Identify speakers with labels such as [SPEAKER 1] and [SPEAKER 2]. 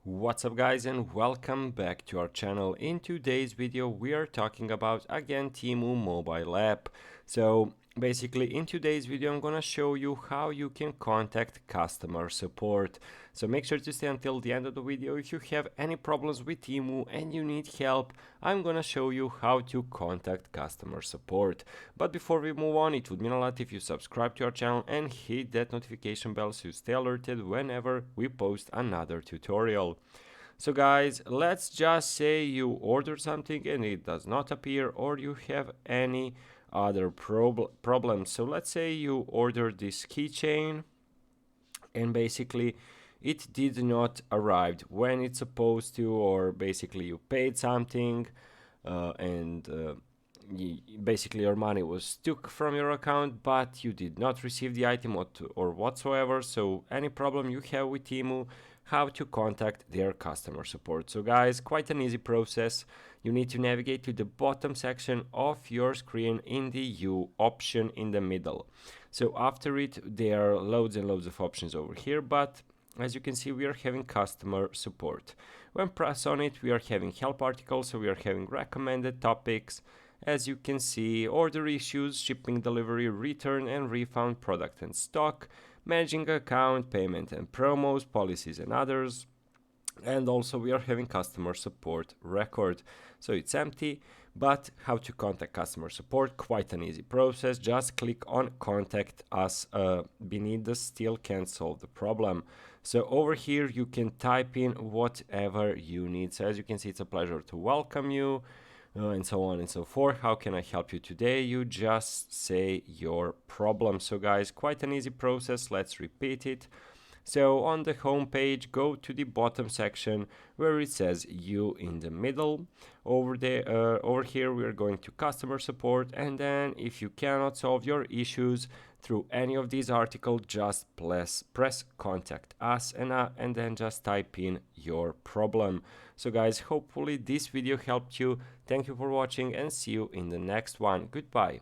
[SPEAKER 1] What's up guys, and welcome back to our channel. In today's video we are talking about again Temu mobile app. So basically in today's video I'm gonna show you how you can contact customer support. So make sure to stay until the end of the video. If you have any problems with Temu and you need help, I'm gonna show you how to contact customer support. But before we move on, it would mean a lot if you subscribe to our channel and hit that notification bell so you stay alerted whenever we post another tutorial. So guys, let's just say you order something and it does not appear, or you have any other problems. So let's say you ordered this keychain and basically it did not arrive when it's supposed to, or basically you paid something and basically your money was took from your account, but you did not receive the item or whatsoever. So any problem you have with Temu, how to contact their customer support. So guys, quite an easy process. You need to navigate to the bottom section of your screen in the U option in the middle. So after it, there are loads and loads of options over here, but as you can see, we are having customer support. When press on it, we are having help articles, so we are having recommended topics. As you can see, order issues, shipping, delivery, return and refund, product and stock, managing account, payment and promos, policies and others. And also we are having customer support record. So it's empty, but how to contact customer support? Quite an easy process. Just click on contact us beneath the still can't solve the problem. So over here you can type in whatever you need. So as you can see, it's a pleasure to welcome you. And so on and so forth. How can I help you today? You just say your problem. So guys, quite an easy process. Let's repeat it. So on the home page, go to the bottom section where it says you in the middle. Over here we are going to customer support, and then if you cannot solve your issues through any of these articles, just press contact us and then just type in your problem. So guys, hopefully this video helped you. Thank you for watching and see you in the next one. Goodbye.